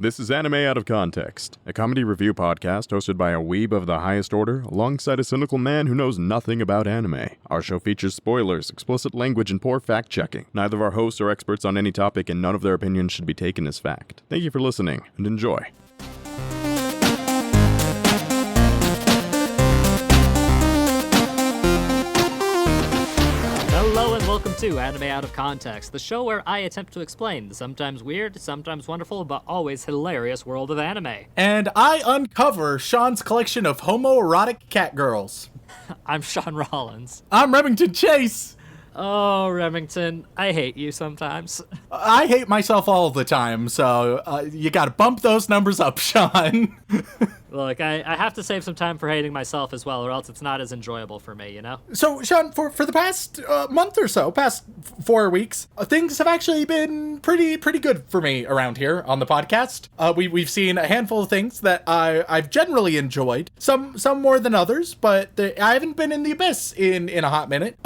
This is Anime Out of Context, a comedy review podcast hosted by a weeb of the highest order, alongside a cynical man who knows nothing about anime. Our show features spoilers, explicit language, and poor fact-checking. Neither of our hosts are experts on any topic, and none of their opinions should be taken as fact. Thank you for listening, and enjoy. Hello and welcome to Anime Out of Context, the show where I attempt to explain the sometimes weird, sometimes wonderful, but always hilarious world of anime. And I uncover Sean's collection of homoerotic cat girls. I'm Sean Rollins. I'm Remington Chase. Oh, Remington, I hate you sometimes. I hate myself all the time, so you gotta bump those numbers up, Sean. Look, I have to save some time for hating myself as well, or else it's not as enjoyable for me, you know? So, Sean, for the past month or so, past 4 weeks, things have actually been pretty good for me around here on the podcast. We've seen a handful of things that I've generally enjoyed, some more than others, but I haven't been in the abyss in a hot minute.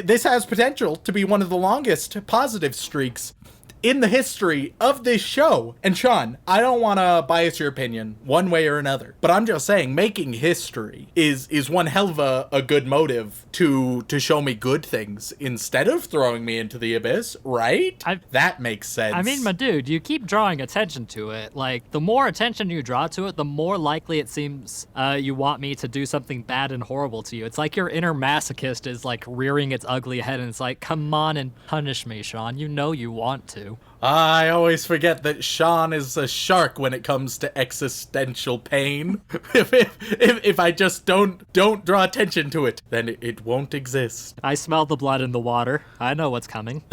This has potential to be one of the longest positive streaks in the history of this show. And Sean, I don't want to bias your opinion one way or another, but I'm just saying making history is one hell of a good motive to show me good things instead of throwing me into the abyss, right? That makes sense. I mean, my dude, you keep drawing attention to it. Like, the more attention you draw to it, the more likely it seems you want me to do something bad and horrible to you. It's like your inner masochist is like rearing its ugly head and it's like, come on and punish me, Sean. You know you want to. I always forget that Sean is a shark when it comes to existential pain. If I just don't draw attention to it, then it won't exist. I smell the blood in the water. I know what's coming.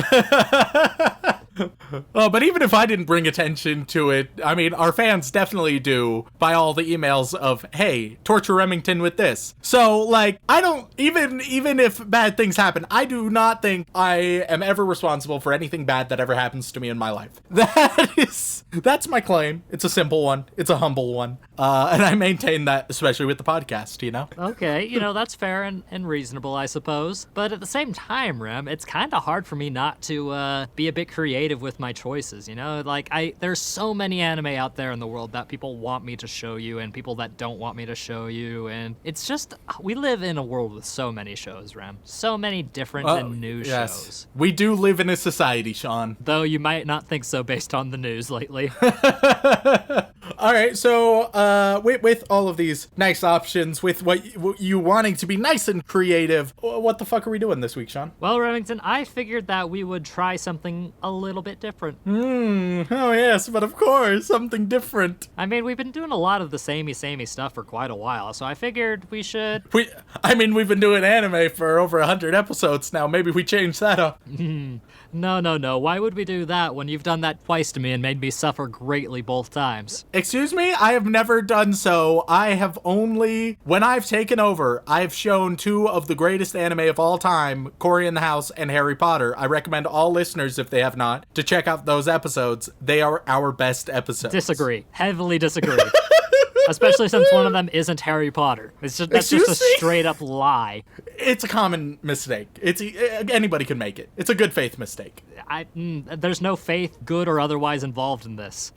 Oh, but even if I didn't bring attention to it, I mean, our fans definitely do by all the emails of, hey, torture Remington with this. So, like, I don't, even if bad things happen, I do not think I am ever responsible for anything bad that ever happens to me in my life. That's my claim. It's a simple one. It's a humble one. And I maintain that, especially with the podcast, you know? Okay, that's fair and reasonable, I suppose. But at the same time, Rem, it's kind of hard for me not to be a bit creative with my choices, Like, there's so many anime out there in the world that people want me to show you and people that don't want me to show you, and it's just, we live in a world with so many shows, Rem. So many different and new shows. We do live in a society, Sean. Though you might not think so based on the news lately. All right, so with all of these nice options, with what you wanting to be nice and creative, what the fuck are we doing this week, Sean? Well, Remington, I figured that we would try something a little bit different. Oh yes, but of course, something different. I mean, we've been doing a lot of the samey stuff for quite a while, so I figured we should... We've been doing anime for over 100 episodes now. Maybe we change that up. No. Why would we do that when you've done that twice to me and made me suffer greatly both times? Excuse me? I have never done so. I have only, when I've taken over, I've shown two of the greatest anime of all time, Cory in the House and Harry Potter. I recommend all listeners, if they have not, to check out those episodes. They are our best episodes. Disagree. Heavily disagree. Especially since one of them isn't Harry Potter. That's just a straight up lie. It's a common mistake. Anybody can make it. It's a good faith mistake. There's no faith, good or otherwise, involved in this.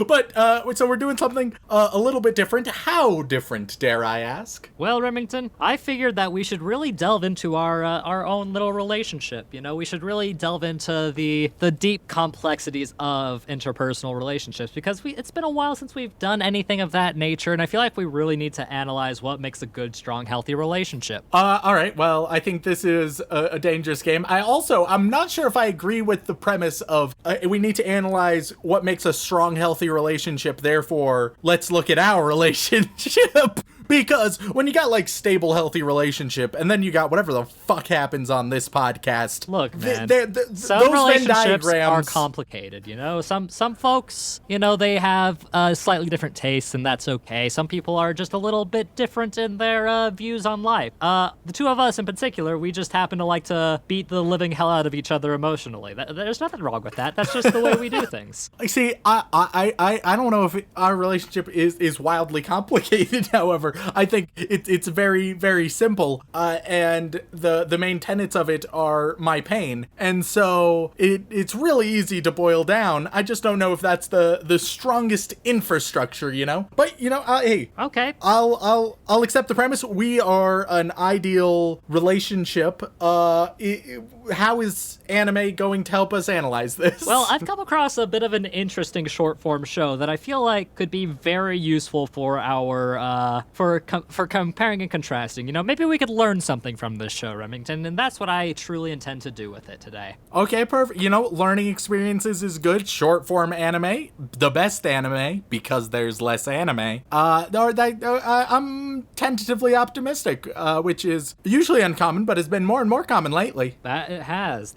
But, so we're doing something a little bit different. How different, dare I ask? Well, Remington, I figured that we should really delve into our own little relationship. We should really delve into the deep complexities of interpersonal relationships, because it's been a while since we've done anything of that nature, and I feel like we really need to analyze what makes a good, strong, healthy relationship. All right, well, I think this is a dangerous game. I'm not sure if I agree with the premise of we need to analyze what makes a strong, healthy relationship, therefore let's look at our relationship. Because when you got, like, stable, healthy relationship, and then you got whatever the fuck happens on this podcast. Look, man, some those relationships Venn are diagrams complicated, Some folks, they have slightly different tastes, and that's okay. Some people are just a little bit different in their views on life. The two of us in particular, we just happen to like to beat the living hell out of each other emotionally. There's nothing wrong with that. That's just the way we do things. See, I don't know if our relationship is wildly complicated, however. I think it's very, very simple, and the main tenets of it are my pain, and so it's really easy to boil down. I just don't know if that's the strongest infrastructure, you know. But hey, Okay. I'll accept the premise. We are an ideal relationship. How is anime going to help us analyze this? Well, I've come across a bit of an interesting short form show that I feel like could be very useful for our for comparing and contrasting. Maybe we could learn something from this show, Remington, and that's what I truly intend to do with it today. Okay, perfect. Learning experiences is good. Short form anime, the best anime because there's less anime. I'm tentatively optimistic, which is usually uncommon, but has been more and more common lately. That it has.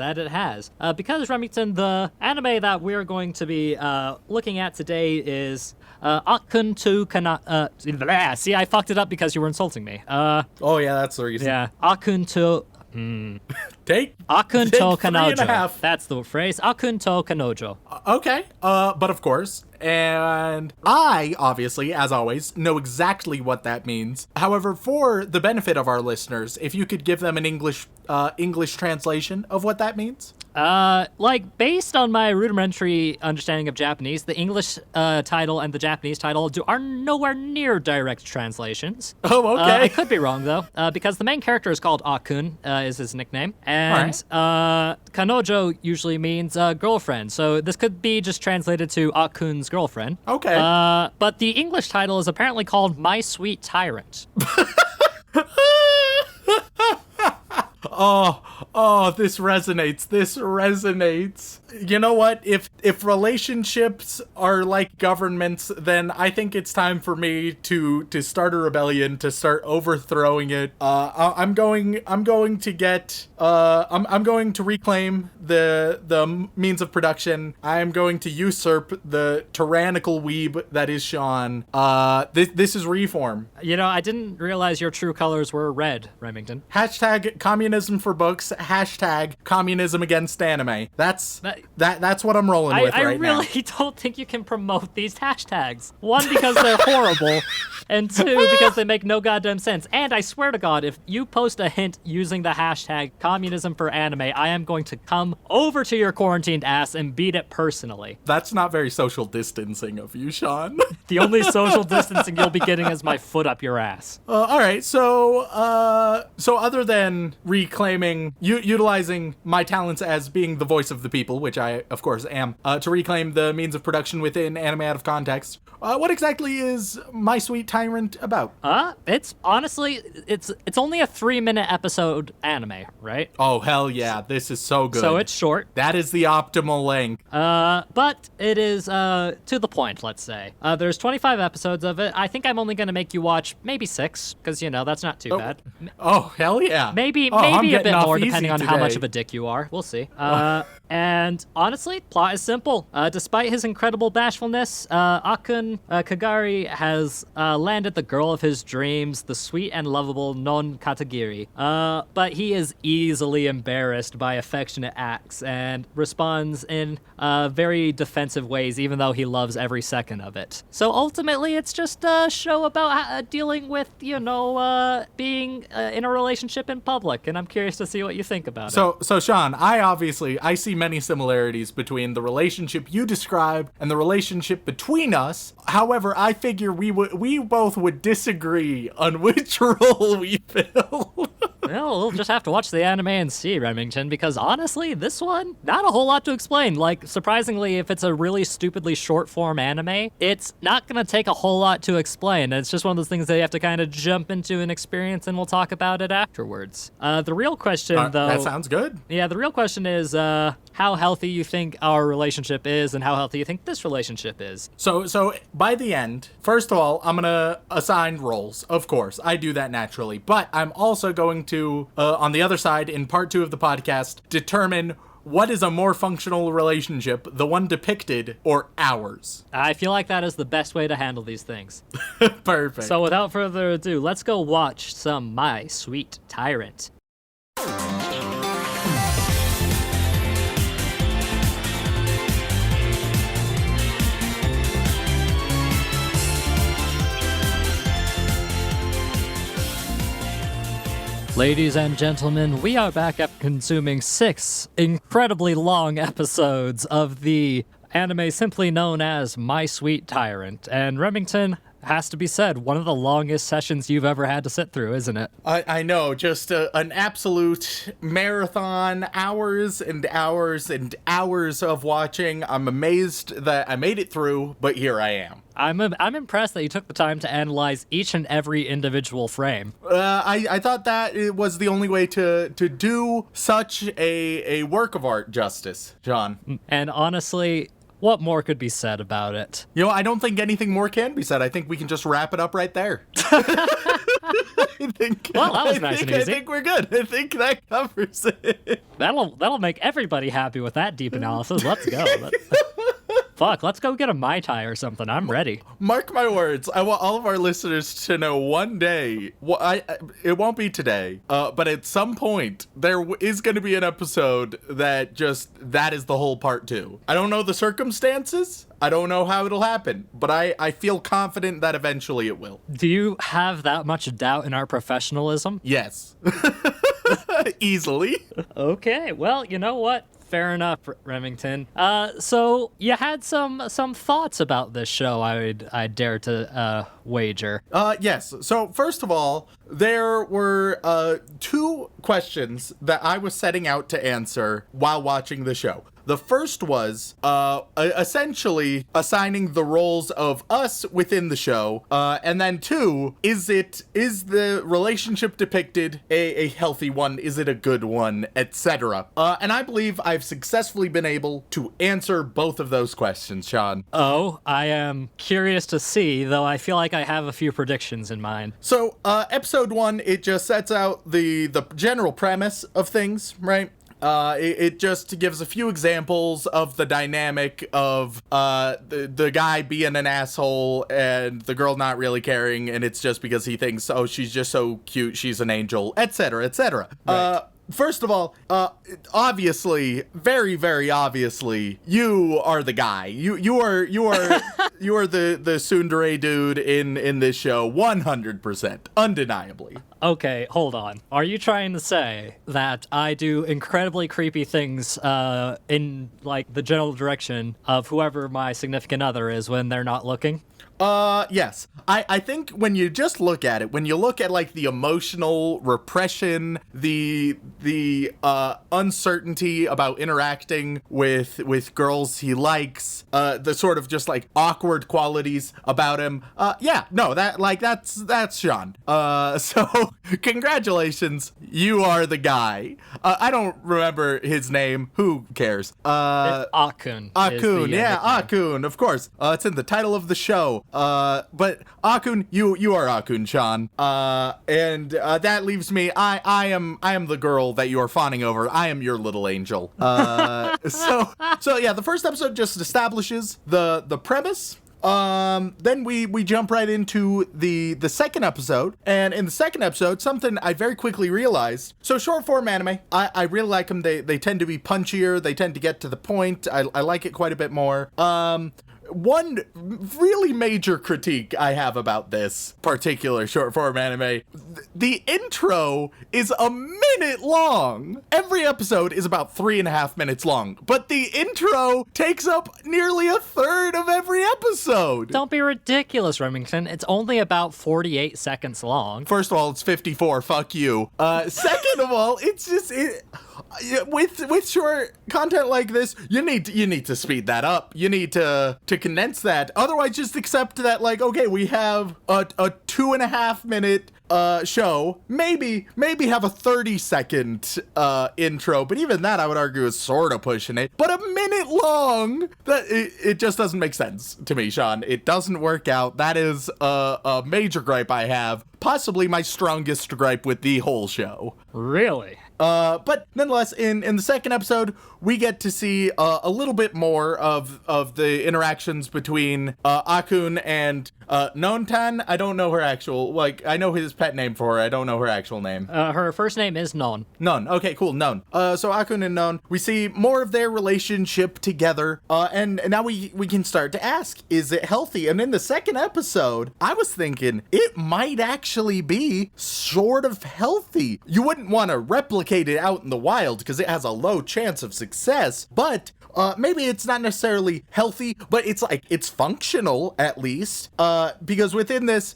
Because, Remington, the anime that we're going to be looking at today is Akkun to Kanojo. See, I fucked it up because you were insulting me. Oh yeah, that's the reason. Yeah, Akkun to... Take Akkun to 3.5. Kanojo. That's the phrase. Akkun to Kanojo. Okay, but of course, and I, obviously, as always, know exactly what that means. However, for the benefit of our listeners, if you could give them an English translation of what that means? Based on my rudimentary understanding of Japanese, the English title and the Japanese title are nowhere near direct translations. Oh, okay. I could be wrong, though, because the main character is called Akkun, is his nickname, and Kanojo usually means girlfriend, so this could be just translated to Akkun's girlfriend. Okay. But the English title is apparently called My Sweet Tyrant. Oh, this resonates. You know what? If relationships are like governments, then I think it's time for me to start a rebellion, to start overthrowing it. I'm going to reclaim the means of production. I'm going to usurp the tyrannical weeb that is Shaun. This is reform. I didn't realize your true colors were red, Remington. Hashtag communism for books. Hashtag communism against anime. That's what I'm rolling with right now. I really don't think you can promote these hashtags. One, because they're horrible, and two, because they make no goddamn sense. And I swear to God, if you post a hint using the hashtag communism for anime, I am going to come over to your quarantined ass and beat it personally. That's not very social distancing of you, Shaun. The only social distancing you'll be getting is my foot up your ass. All right, so other than reclaiming, utilizing my talents as being the voice of the people, which I, of course, am, to reclaim the means of production within anime out of context, what exactly is My Sweet Tyrant about? It's honestly, it's only a 3-minute episode anime, right? Oh, hell yeah, this is so good. So it's short. That is the optimal length. But it is, to the point, let's say. There's 25 episodes of it. I think I'm only gonna make you watch maybe 6, because, that's not too bad. Oh, hell yeah. Maybe a bit more, depending on how much of a dick you are. We'll see. And honestly, plot is simple. Despite his incredible bashfulness, Akkun Kagari has landed the girl of his dreams, the sweet and lovable Non Katagiri. But he is easily embarrassed by affectionate acts and responds in very defensive ways, even though he loves every second of it. So ultimately, it's just a show about dealing with, being in a relationship in public, and I'm curious to see what you think about it. So Shaun, I see many similarities between the relationship you describe and the relationship between us. However, I figure we both would disagree on which role we fill. Well, we'll just have to watch the anime and see, Remington, because honestly, this one, not a whole lot to explain. Like, surprisingly, if it's a really stupidly short-form anime, it's not going to take a whole lot to explain. It's just one of those things that you have to kind of jump into and experience, and we'll talk about it afterwards. The real question, though... That sounds good. Yeah, the real question is how healthy you think our relationship is and how healthy you think this relationship is. So by the end, first of all, I'm going to assign roles. Of course, I do that naturally. But I'm also going to, on the other side, in part 2 of the podcast, determine what is a more functional relationship, the one depicted or ours. I feel like that is the best way to handle these things. Perfect. So without further ado, let's go watch some My Sweet Tyrant. Ladies and gentlemen, we are back after consuming 6 incredibly long episodes of the anime simply known as My Sweet Tyrant. And Remington, has to be said, one of the longest sessions you've ever had to sit through, isn't it? I know, just an absolute marathon, hours and hours and hours of watching. I'm amazed that I made it through, but here I am. I'm impressed that you took the time to analyze each and every individual frame. I thought that it was the only way to do such a work of art justice, John. And honestly, what more could be said about it? You know, I don't think anything more can be said. I think we can just wrap it up right there. I think, well, that was nice and easy. I think we're good. I think that covers it. That'll make everybody happy with that deep analysis. Let's go. Fuck, let's go get a Mai Tai or something. I'm ready. Mark my words. I want all of our listeners to know one day, it won't be today, but at some point, there is going to be an episode that is the whole part 2. I don't know the circumstances. I don't know how it'll happen, but I feel confident that eventually it will. Do you have that much doubt in our professionalism? Yes. Easily. Okay, well, you know what? Fair enough, Remington. So you had some thoughts about this show, I dare to wager. Yes. So first of all, there were 2 questions that I was setting out to answer while watching the show. The first was essentially assigning the roles of us within the show, and then 2, is the relationship depicted a healthy one? Is it a good one, etc. And I believe I've successfully been able to answer both of those questions, Sean. Oh, I am curious to see, though I feel like I have a few predictions in mind. So, episode 1, it just sets out the general premise of things, right? It just gives a few examples of the dynamic of the guy being an asshole and the girl not really caring, and it's just because he thinks, oh, she's just so cute, she's an angel, etc., etc. Right. First of all, obviously, very, very obviously, you are the guy. You are the tsundere dude in this show, 100%, undeniably. Okay, hold on. Are you trying to say that I do incredibly creepy things in, like, the general direction of whoever my significant other is when they're not looking? Yes. I think when you just look at it, when you look at, like, the emotional repression, the uncertainty about interacting with girls he likes, the sort of just, like, awkward qualities about him, that's Sean. So, congratulations, you are the guy. I don't remember his name, who cares? Akkun. Akkun, yeah, Akkun, of course. It's in the title of the show. But Akkun, you are Akkun, Sean. And that leaves me. I am the girl that you are fawning over. I am your little angel. So yeah, the first episode just establishes the premise. Then we jump right into the second episode, and in the second episode, something I very quickly realized. So short form anime, I really like them. They tend to be punchier. They tend to get to the point. I like it quite a bit more. One really major critique I have about this particular short form anime, the intro is a minute long. Every episode is about 3.5 minutes long, but the intro takes up nearly a third of every episode. Don't be ridiculous, Remington. It's only about 48 seconds long. First of all, it's 54. Fuck you. Second of all, it's just... With short content like this, you need to speed that up. You need to condense that. Otherwise, just accept that, like, okay, we have a 2.5 minute show. Maybe have a 30-second intro, but even that I would argue is sort of pushing it. But a minute long, it just doesn't make sense to me, Sean. It doesn't work out. That is a major gripe I have. Possibly my strongest gripe with the whole show. Really? But nonetheless, in the second episode, we get to see a little bit more of the interactions between Akkun and Nontan. I don't know her actual, I know his pet name for her. I don't know her actual name. Her first name is Non. Non. Okay, cool. Non. So Akkun and Non, we see more of their relationship together. And now we can start to ask, is it healthy? And in the second episode, I was thinking it might actually be sort of healthy. You wouldn't want to replicate it out in the wild because it has a low chance of success, but maybe it's not necessarily healthy, but it's functional at least. Because within this,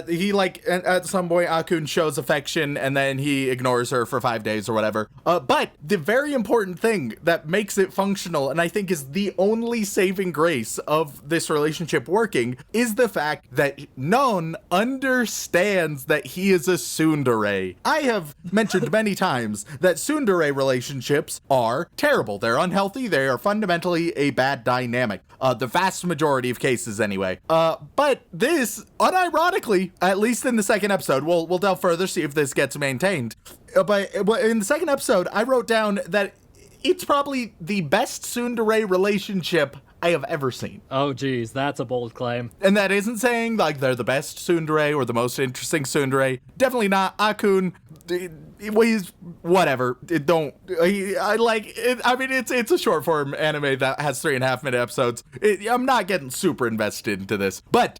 he at some point Akkun shows affection and then he ignores her for 5 days or whatever. But the very important thing that makes it functional, and I think is the only saving grace of this relationship working, is the fact that Non understands that he is a tsundere. I have mentioned many times that tsundere relationships are terrible. They're unhealthy. They are fundamentally a bad dynamic. The vast majority of cases anyway. But this, unironically, at least in the second episode, we'll delve further, see if this gets maintained. But in the second episode, I wrote down that it's probably the best tsundere relationship I have ever seen. Oh, geez, that's a bold claim. And that isn't saying they're the best tsundere or the most interesting tsundere. Definitely not. Akkun, he's whatever. It's a short form anime that has 3.5 minute episodes. I'm not getting super invested into this, but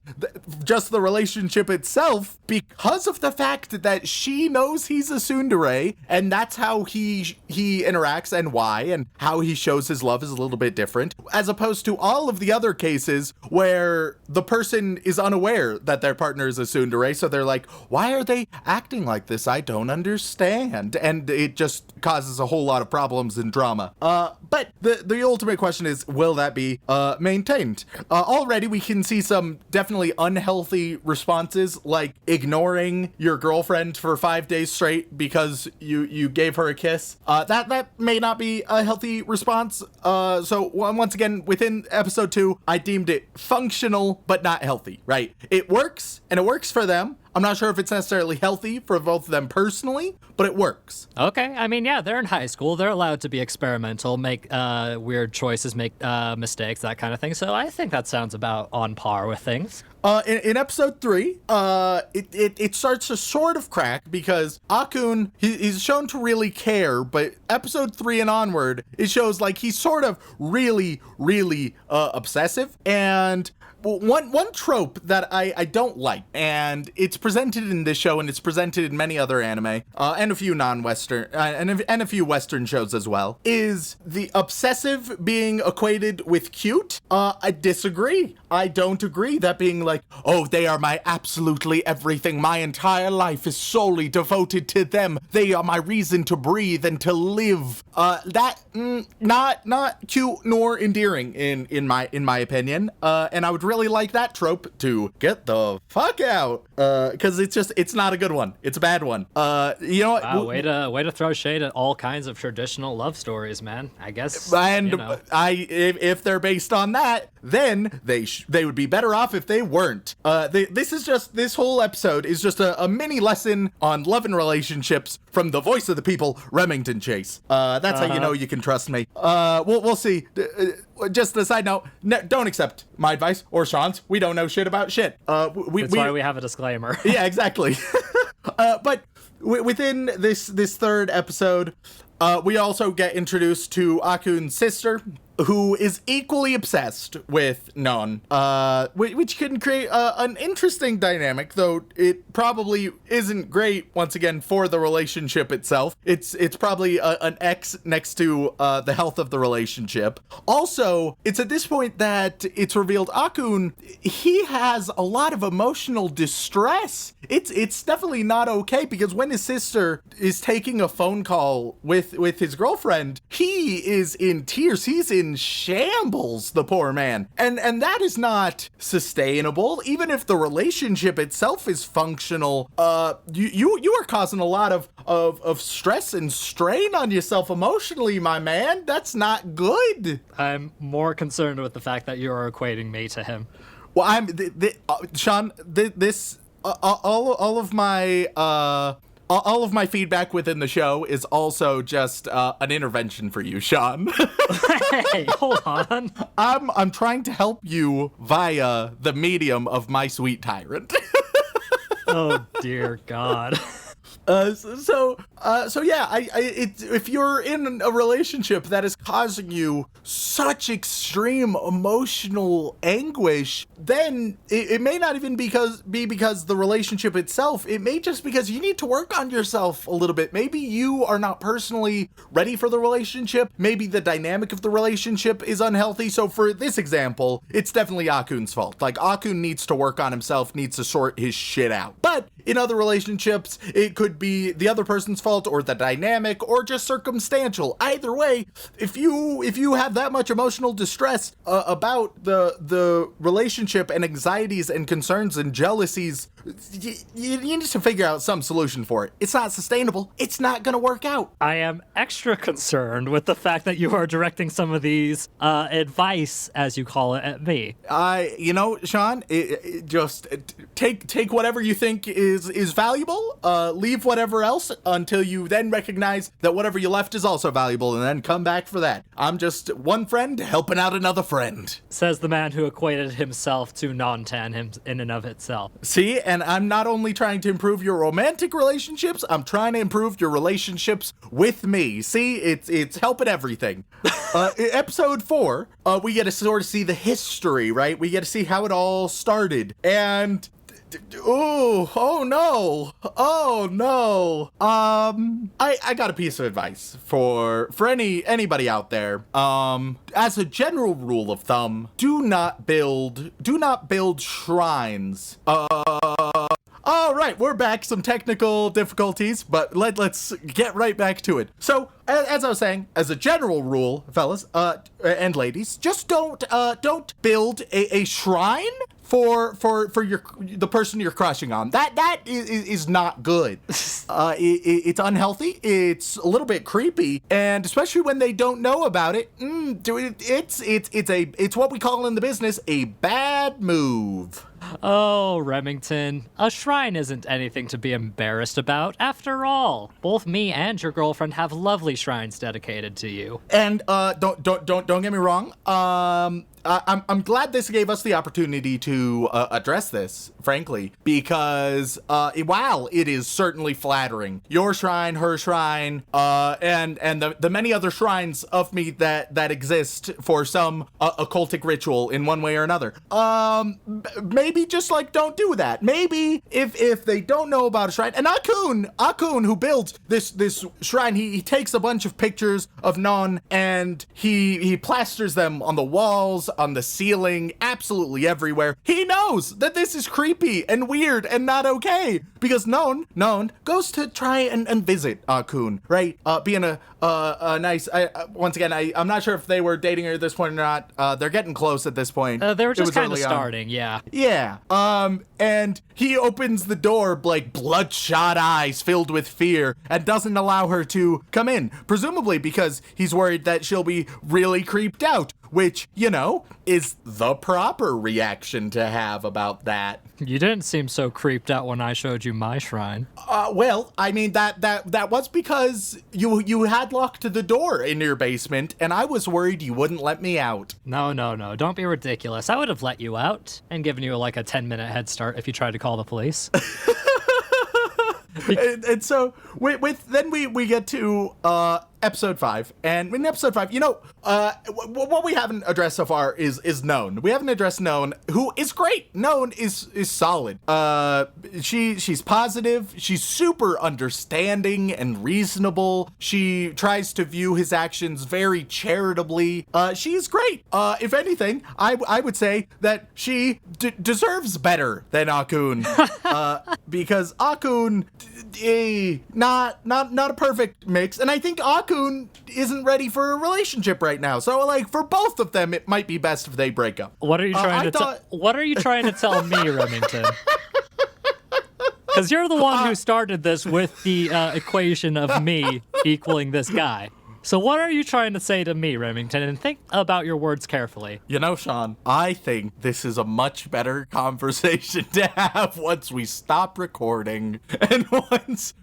just the relationship itself, because of the fact that she knows he's a tsundere, and that's how he interacts and why, and how he shows his love is a little bit different, as opposed to all of the other cases where the person is unaware that their partner is a tsundere, so they're like, why are they acting like this? I don't understand. And it just causes a whole lot of problems and drama. But the ultimate question is, will that be maintained? Already we can see some definitely unhealthy responses, like ignoring your girlfriend for 5 days straight because you gave her a kiss. That may not be a healthy response. So once again, within episode 2, I deemed it functional but not healthy, right? It works, and it works for them. I'm not sure if it's necessarily healthy for both of them personally, but it works. Okay, I mean, yeah, they're in high school. They're allowed to be experimental, make weird choices, make mistakes, that kind of thing. So I think that sounds about on par with things. In episode 3, it starts to sort of crack because Akkun, he's shown to really care, but episode 3 and onward, it shows like he's sort of really, really obsessive. And one trope that I don't like, and it's presented in this show and it's presented in many other anime, and a few non-Western, and a few Western shows as well, is the obsessive being equated with cute. I disagree. I don't agree. That being like, oh, they are my absolutely everything. My entire life is solely devoted to them. They are my reason to breathe and to live. Not cute nor endearing in my opinion. And I would really like that trope to get the fuck out. Because it's not a good one. It's a bad one. You know what? Wow, way to throw shade at all kinds of traditional love stories, man. I guess. And if they're based on that, then they would be better off if they weren't. This whole episode is just a mini lesson on love and relationships from the voice of the people, Remington Chase. That's how you know you can trust me. We'll see. Just a side note, don't accept my advice or Sean's. We don't know shit about shit. That's why we have a disclaimer. Yeah, exactly. But within this third episode, we also get introduced to Akkun's sister, who is equally obsessed with Non, which can create an interesting dynamic, though it probably isn't great, once again, for the relationship itself. It's probably an X next to the health of the relationship. Also, it's at this point that it's revealed Akkun, he has a lot of emotional distress. It's definitely not okay, because when his sister is taking a phone call with his girlfriend, he is in tears. He's in shambles, the poor man. And that is not sustainable. Even if the relationship itself is functional, you are causing a lot of stress and strain on yourself emotionally, my man. That's not good. I'm more concerned with the fact that you're equating me to him. Well, Sean, this all of my all of my feedback within the show is also just an intervention for you, Shaun. Hey, hold on. I'm trying to help you via the medium of My Sweet Tyrant. Oh, dear God. So yeah, if you're in a relationship that is causing you such extreme emotional anguish, then it may not even be because the relationship itself. It may just because you need to work on yourself a little bit. Maybe you are not personally ready for the relationship. Maybe the dynamic of the relationship is unhealthy. So for this example, it's definitely Akkun's fault. Like, Akkun needs to work on himself, needs to sort his shit out. But in other relationships, it could be the other person's fault or the dynamic or just circumstantial. Either way, if you have that much emotional distress about the relationship and anxieties and concerns and jealousies, you need to figure out some solution for it. It's not sustainable. It's not going to work out. I am extra concerned with the fact that you are directing some of these advice, as you call it, at me. Shaun, just take whatever you think is valuable, leave whatever else until you then recognize that whatever you left is also valuable, and then come back for that. I'm just one friend helping out another friend. Says the man who equated himself to non-tan in and of itself. See, and I'm not only trying to improve your romantic relationships, I'm trying to improve your relationships with me. See, it's helping everything. Episode 4, we get to sort of see the history, right? We get to see how it all started, and oh no. I got a piece of advice for anybody out there. As a general rule of thumb, do not build shrines. All right, we're back. Some technical difficulties, but let's get right back to it. So, as I was saying, as a general rule, fellas, and ladies, just don't build a shrine for the person you're crushing on. That is not good. It's unhealthy. It's a little bit creepy, and especially when they don't know about it. It's what we call in the business a bad move. Oh, Remington, a shrine isn't anything to be embarrassed about. After all, both me and your girlfriend have lovely shrines dedicated to you. And don't get me wrong. I'm glad this gave us the opportunity to address this, frankly, because while it is certainly flattering, your shrine, her shrine, and the many other shrines of me that exist for some occultic ritual in one way or another, maybe just like don't do that. Maybe if they don't know about a shrine, and Akkun who builds this shrine, he takes a bunch of pictures of Non and he plasters them on the walls, on the ceiling, absolutely everywhere. He knows that this is creepy and weird and not okay because Non goes to try and visit Akkun, right? Being a nice. Once again, I'm not sure if they were dating her at this point or not. They're getting close at this point. They were just kind of starting, yeah. Yeah. And he opens the door like bloodshot eyes filled with fear and doesn't allow her to come in, presumably because he's worried that she'll be really creeped out, which, is the proper reaction to have about that. You didn't seem so creeped out when I showed you my shrine. Well, I mean, that was because you had locked the door in your basement, and I was worried you wouldn't let me out. No. Don't be ridiculous. I would have let you out and given you like a 10-minute head start if you tried to call the police. And so then we get to episode 5, and in episode 5, what we haven't addressed so far is Non. We haven't addressed Non, who is great. Non is solid. She's positive. She's super understanding and reasonable. She tries to view his actions very charitably. She's great. If anything, I would say that she deserves better than Akkun, because Akkun, not a perfect mix, and I think Akkun isn't ready for a relationship right now. So, like, for both of them, it might be best if they break up. What are you trying What are you trying to tell me, Remington? Because you're the one who started this with the equation of me equaling this guy. So what are you trying to say to me, Remington? And think about your words carefully. You know, Shaun, I think this is a much better conversation to have once we stop recording. And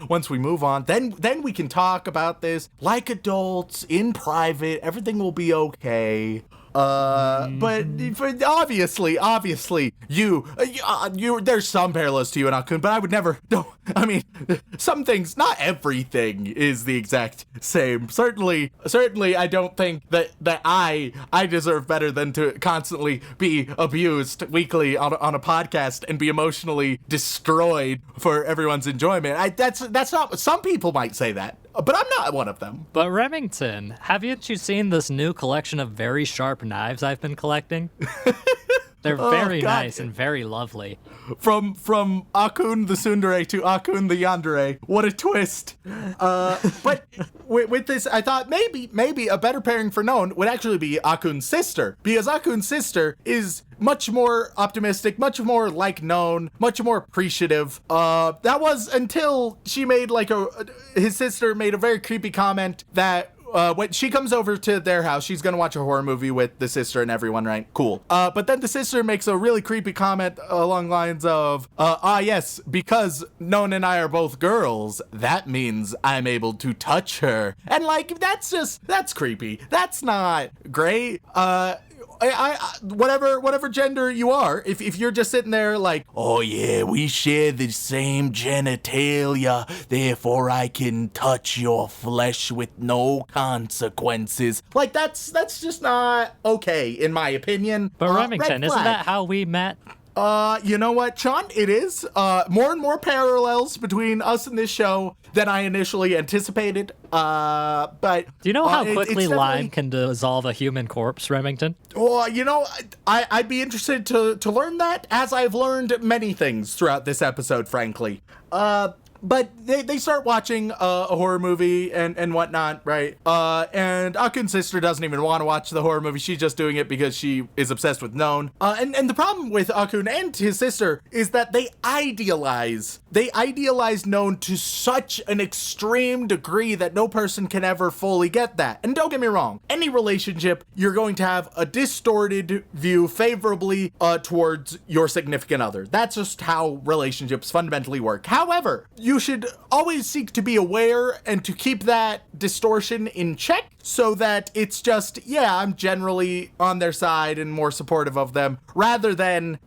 once we move on, then we can talk about this like adults in private. Everything will be okay. But obviously, you, there's some parallels to you and Akkun, but I would never, no, I mean, some things, not everything is the exact same. Certainly, I don't think that I deserve better than to constantly be abused weekly on a podcast and be emotionally destroyed for everyone's enjoyment. That's not, some people might say that, but I'm not one of them. But Remington, haven't you seen this new collection of very sharp knives I've been collecting? They're very nice and very lovely. From Akkun the tsundere to Akkun the yandere. What a twist. But with this, I thought maybe a better pairing for Known would actually be Akkun's sister. Because Akkun's sister is much more optimistic, much more like Known, much more appreciative. That was until she made his sister made a very creepy comment that when she comes over to their house, she's gonna watch a horror movie with the sister and everyone, right? Cool. But then the sister makes a really creepy comment along lines of, yes, because Known and I are both girls, that means I'm able to touch her. And that's creepy. That's not great. Whatever gender you are, if you're just sitting there like, oh yeah, we share the same genitalia, therefore I can touch your flesh with no consequences. Like that's just not okay, in my opinion. But Remington, isn't that how we met? You know what, Shaun? It is more and more parallels between us and this show than I initially anticipated. But do you know how quickly lime can dissolve a human corpse, Remington? Well, you know, I'd be interested to learn that, as I've learned many things throughout this episode, frankly. But they start watching a horror movie and whatnot, right? And Akkun's sister doesn't even want to watch the horror movie. She's just doing it because she is obsessed with Known. And the problem with Akkun and his sister is that they idealize Known to such an extreme degree that no person can ever fully get that. And don't get me wrong, any relationship, you're going to have a distorted view favorably towards your significant other. That's just how relationships fundamentally work. However, you should always seek to be aware and to keep that distortion in check so that it's just, yeah, I'm generally on their side and more supportive of them, rather than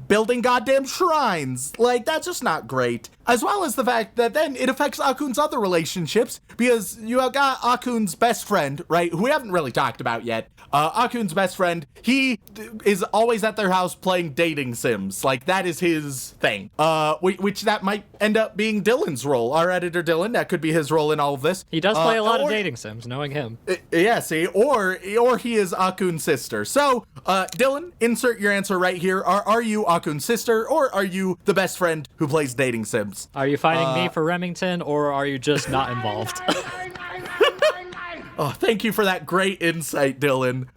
building goddamn shrines. Like, that's just not great. As well as the fact that then it affects Akkun's other relationships, because you have got Akkun's best friend, right, who we haven't really talked about yet. Akkun's best friend, he is always at their house playing dating sims. Like, that is his thing. Which that might end up being Dylan's role. Our editor Dylan, that could be his role in all of this. He does play a lot of dating sims, knowing him. Yeah, see, or he is Akkun's sister. So, Dylan, insert your answer right here. Are you Akkun's sister, or are you the best friend who plays dating sims? Are you fighting me for Remington, or are you just not involved? Oh, thank you for that great insight, Dylan.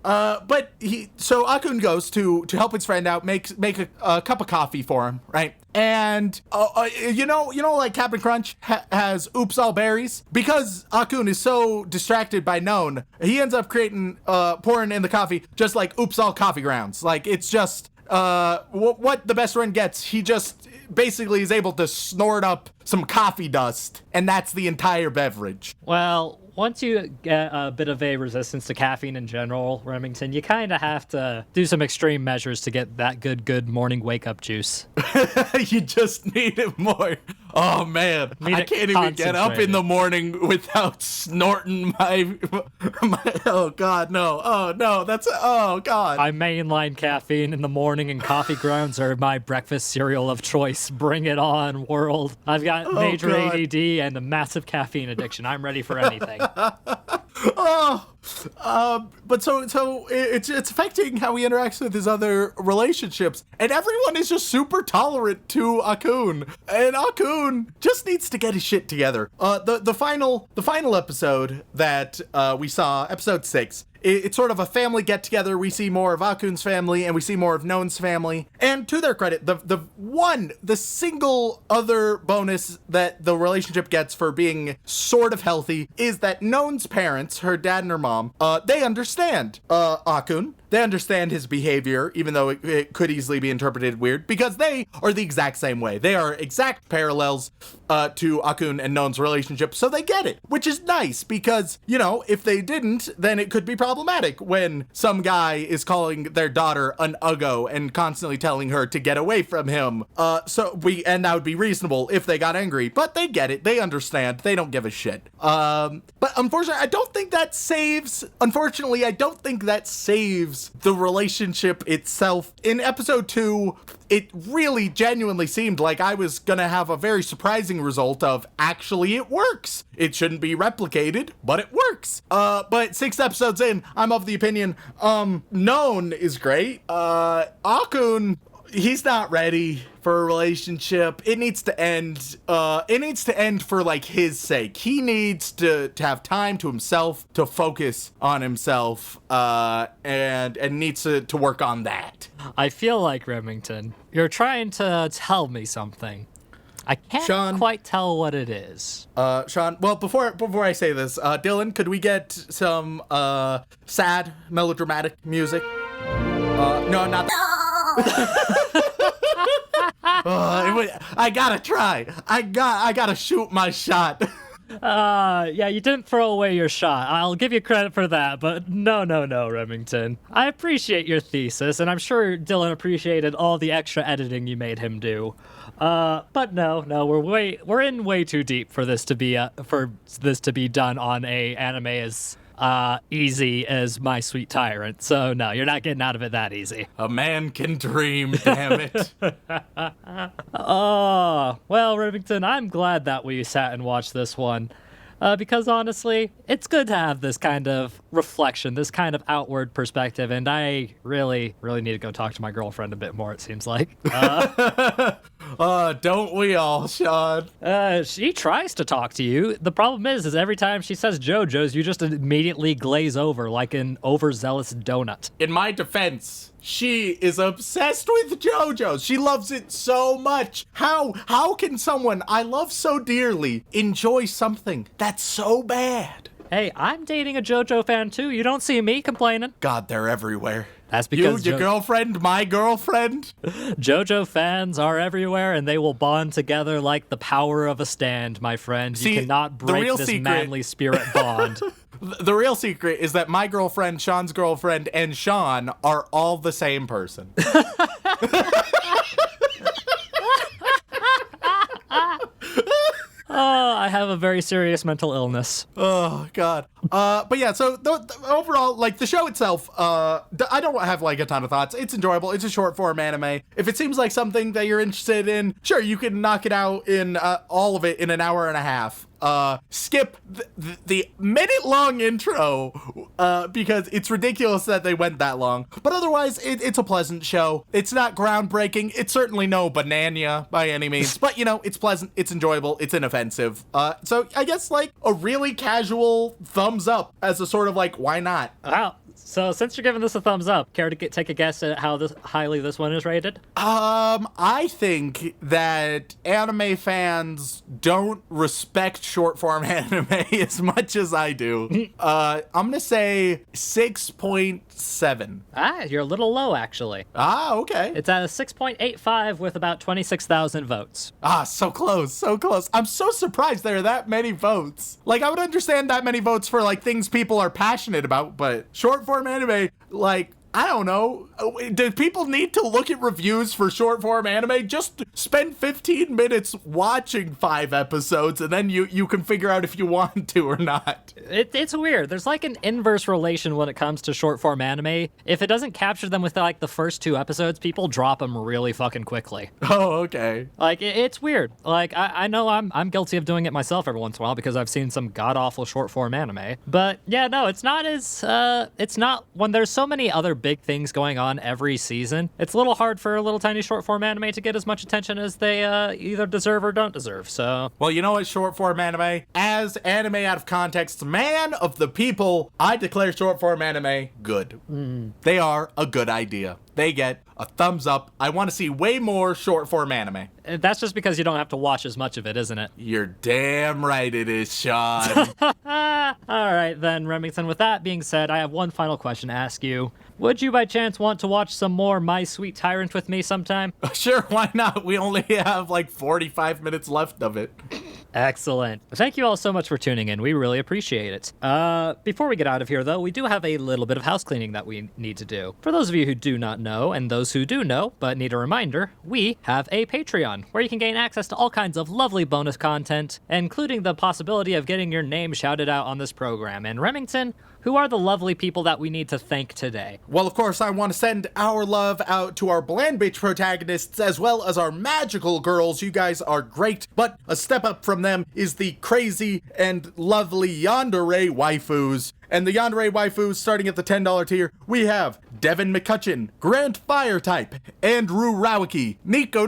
So Akkun goes to help his friend out, make a cup of coffee for him, right? And you know, like Captain Crunch has oops all berries. Because Akkun is so distracted by Known, he ends up pouring in the coffee just like oops all coffee grounds. Like, it's just what the best friend gets. He just basically is able to snort up some coffee dust, and that's the entire beverage. Well, once you get a bit of a resistance to caffeine in general, Remington, you kind of have to do some extreme measures to get that good morning wake-up juice. You just need it more. Oh, man. I can't even get up in the morning without snorting my oh, God, no. Oh, no, oh, God. I mainline caffeine in the morning, and coffee grounds are my breakfast cereal of choice. Bring it on, world. I've got major ADD and a massive caffeine addiction. I'm ready for anything. But so it's affecting how he interacts with his other relationships, and everyone is just super tolerant to Akkun, and Akkun just needs to get his shit together. The final episode that we saw, episode 6, It's sort of a family get-together. We see more of Akkun's family, and we see more of None's family. And to their credit, the single other bonus that the relationship gets for being sort of healthy is that None's parents, her dad and her mom, they understand Akkun. They understand his behavior, even though it could easily be interpreted weird, because they are the exact same way. They are exact parallels to Akkun and None's relationship, so they get it, which is nice, because, you know, if they didn't, then it could be problematic when some guy is calling their daughter an uggo and constantly telling her to get away from him. And that would be reasonable if they got angry, but they get it. They understand. They don't give a shit. But unfortunately, I don't think that saves the relationship itself. In episode 2, it really genuinely seemed like I was gonna have a very surprising result of actually it works. It shouldn't be replicated, but it works. But 6 episodes in, I'm of the opinion, None is great. Akkun, he's not ready for a relationship. It needs to end. It needs to end for like his sake. He needs to have time to himself, to focus on himself, and needs to work on that. I feel like, Remington, you're trying to tell me something. I can't quite tell what it is. Shaun, well, before I say this, Dylan, could we get some sad, melodramatic music? No, not I gotta try. I gotta shoot my shot. Yeah, you didn't throw away your shot. I'll give you credit for that, but no, Remington. I appreciate your thesis, and I'm sure Dylan appreciated all the extra editing you made him do. But no, we're in way too deep for this to be done on a anime as easy as My Sweet Tyrant. So no, you're not getting out of it that easy. A man can dream, damn it. Oh, well, Remington, I'm glad that we sat and watched this one. Because honestly, it's good to have this kind of reflection, this kind of outward perspective, and I really, really need to go talk to my girlfriend a bit more, it seems like. Don't we all, Shaun? She tries to talk to you. The problem is every time she says JoJo's, you just immediately glaze over like an overzealous donut. In my defense, she is obsessed with JoJo's. She loves it so much. How can someone I love so dearly enjoy something that's so bad? Hey, I'm dating a JoJo fan too. You don't see me complaining. God, they're everywhere. That's because your girlfriend, my girlfriend. JoJo fans are everywhere, and they will bond together like the power of a stand, my friend. See, you cannot break this manly spirit bond. The real secret is that my girlfriend, Shaun's girlfriend, and Shaun are all the same person. Oh, I have a very serious mental illness. Oh, God. But yeah, so overall, like, the show itself, I don't have, like, a ton of thoughts. It's enjoyable. It's a short-form anime. If it seems like something that you're interested in, sure, you can knock it out in all of it in an hour and a half. Skip the minute-long intro because it's ridiculous that they went that long. But otherwise, it's a pleasant show. It's not groundbreaking. It's certainly no banana by any means. But, you know, it's pleasant. It's enjoyable. It's inoffensive. So I guess, like, a really casual thumbs up as a sort of, like, why not? Wow. So since you're giving this a thumbs up, care to take a guess at how highly this one is rated? I think that anime fans don't respect short-form anime as much as I do. I'm gonna say 6.7. You're a little low, actually. Okay. It's at a 6.85 with about 26,000 votes. So close, so close. I'm so surprised there are that many votes. Like, I would understand that many votes for, like, things people are passionate about, but short-form anime, like, I don't know. Do people need to look at reviews for short-form anime? Just spend 15 minutes watching 5 episodes, and then you can figure out if you want to or not. It's weird. There's like an inverse relation when it comes to short-form anime. If it doesn't capture them with like the first 2 episodes, people drop them really fucking quickly. Oh, okay. Like, it's weird. Like, I know I'm guilty of doing it myself every once in a while because I've seen some god-awful short-form anime. But, yeah, no, it's not when there's so many other big things going on every season, it's a little hard for a little tiny short form anime to get as much attention as they either deserve or don't deserve. So, well, you know what, short form anime? As anime out of context, man of the people, I declare short form anime good. They are a good idea. They get a thumbs up. I want to see way more short form anime. that's just because you don't have to watch as much of it, isn't it? You're damn right it is, Sean. All right, then, Remington, with that being said, I have one final question to ask you. Would you by chance want to watch some more My Sweet Tyrant with me sometime? Sure, why not? We only have like 45 minutes left of it. Excellent. Thank you all so much for tuning in. We really appreciate it. Before we get out of here, though, we do have a little bit of house cleaning that we need to do. For those of you who do not know, and those who do know but need a reminder, we have a Patreon where you can gain access to all kinds of lovely bonus content, including the possibility of getting your name shouted out on this program. And Remington, who are the lovely people that we need to thank today? Well, of course, I want to send our love out to our bland bitch protagonists as well as our magical girls. You guys are great, but a step up from them is the crazy and lovely yandere waifus. And the yandere waifus, starting at the $10 tier, we have Devin McCutcheon, Grant Firetype, Andrew Rowicki, Nico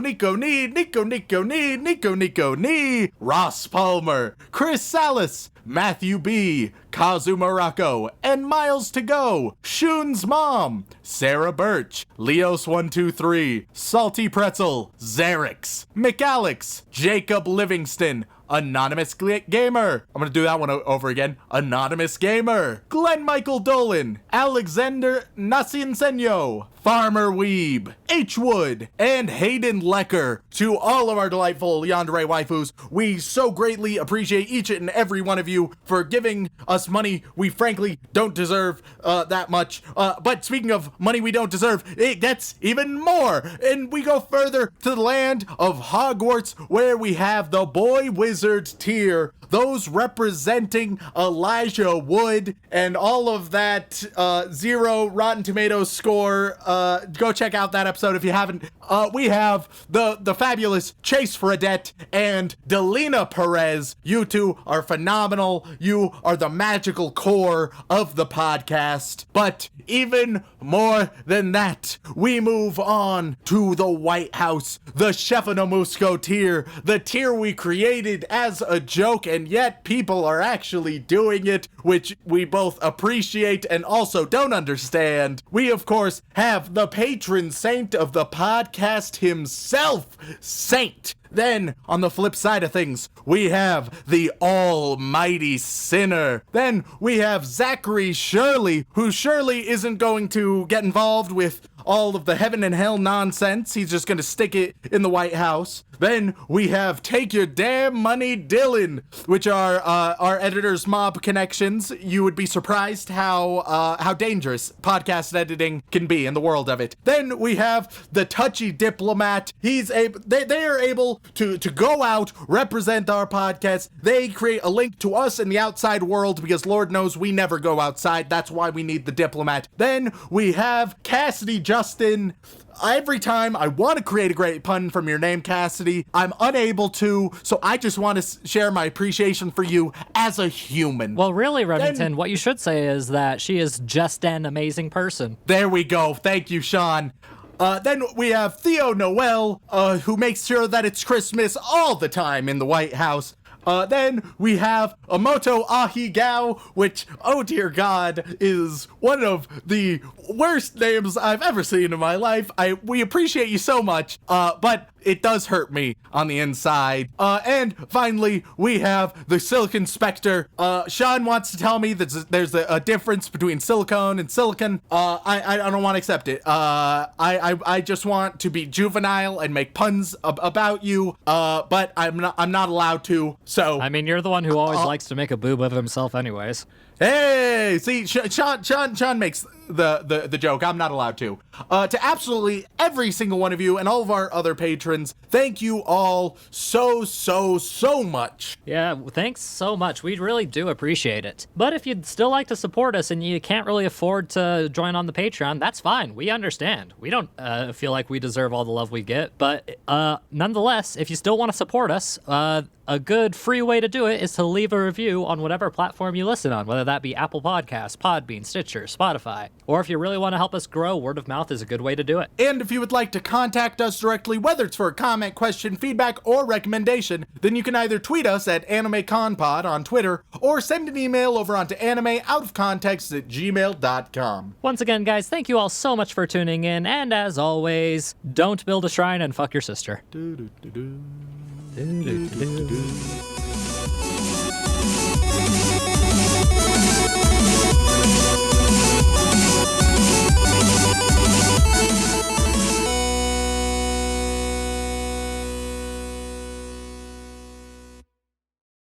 Nee, Ross Palmer, Chris Salas, Matthew B, Kazu Morocco, and Miles to Go, Shun's Mom, Sarah Birch, Leos123, Salty Pretzel, Xerix, McAlex, Jacob Livingston, Anonymous Gamer. I'm gonna do that one over again. Anonymous Gamer. Glenn Michael Dolan. Alexander Nacienseño. Farmer Weeb, H. Wood, and Hayden Lecker. To all of our delightful yandere waifus, we so greatly appreciate each and every one of you for giving us money we frankly don't deserve that much. But speaking of money we don't deserve, it gets even more. And we go further to the land of Hogwarts, where we have the Boy Wizard tier. Those representing Elijah Wood and all of that 0 Rotten Tomatoes score. Go check out that episode if you haven't. We have the fabulous Chase Fredette and Delina Perez. You two are phenomenal. You are the magical core of the podcast. But even more than that, we move on to the White House, the Chefanomusco tier, the tier we created as a joke, and yet people are actually doing it, which we both appreciate and also don't understand. We, of course, have the patron saint of the podcast himself, Saint. Then, on the flip side of things, we have the almighty sinner. Then, we have Zachary Shirley, who surely isn't going to get involved with all of the heaven and hell nonsense. He's just going to stick it in the White House. Then we have Take Your Damn Money Dylan, which are our editor's mob connections. You would be surprised how dangerous podcast editing can be in the world of it. Then we have the Touchy Diplomat. They are able to go out, represent our podcast. They create a link to us in the outside world because Lord knows we never go outside. That's why we need the Diplomat. Then we have Cassidy Justin. Every time I want to create a great pun from your name, Cassidy, I'm unable to, so I just want to share my appreciation for you as a human. Well, really, Remington, what you should say is that she is just an amazing person. There we go. Thank you, Sean. Then we have Theo Noel, who makes sure that it's Christmas all the time in the White House. Then we have Amoto Ahigao, which, oh dear God, is one of the worst names I've ever seen in my life. We appreciate you so much, but it does hurt me on the inside. And finally, we have the Silicon Spectre. Sean wants to tell me that there's a difference between silicone and silicon. I don't want to accept it. I just want to be juvenile and make puns about you, but I'm not allowed to. So I mean, you're the one who always likes to make a boob of himself anyways. Hey, see, Sean makes the joke. I'm not allowed to. To absolutely every single one of you and all of our other patrons, thank you all so much. Yeah, thanks so much. We really do appreciate it. But if you'd still like to support us and you can't really afford to join on the Patreon, that's fine. We understand. We don't feel like we deserve all the love we get. But nonetheless, if you still want to support us, a good free way to do it is to leave a review on whatever platform you listen on, whether that be Apple Podcasts, Podbean, Stitcher, Spotify. Or if you really want to help us grow, word of mouth is a good way to do it. And if you would like to contact us directly, whether it's for a comment, question, feedback, or recommendation, then you can either tweet us at AnimeConPod on Twitter, or send an email over onto animeoutofcontext@gmail.com. Once again, guys, thank you all so much for tuning in, and as always, don't build a shrine and fuck your sister. Do, do, do, do. Do, do, do, do.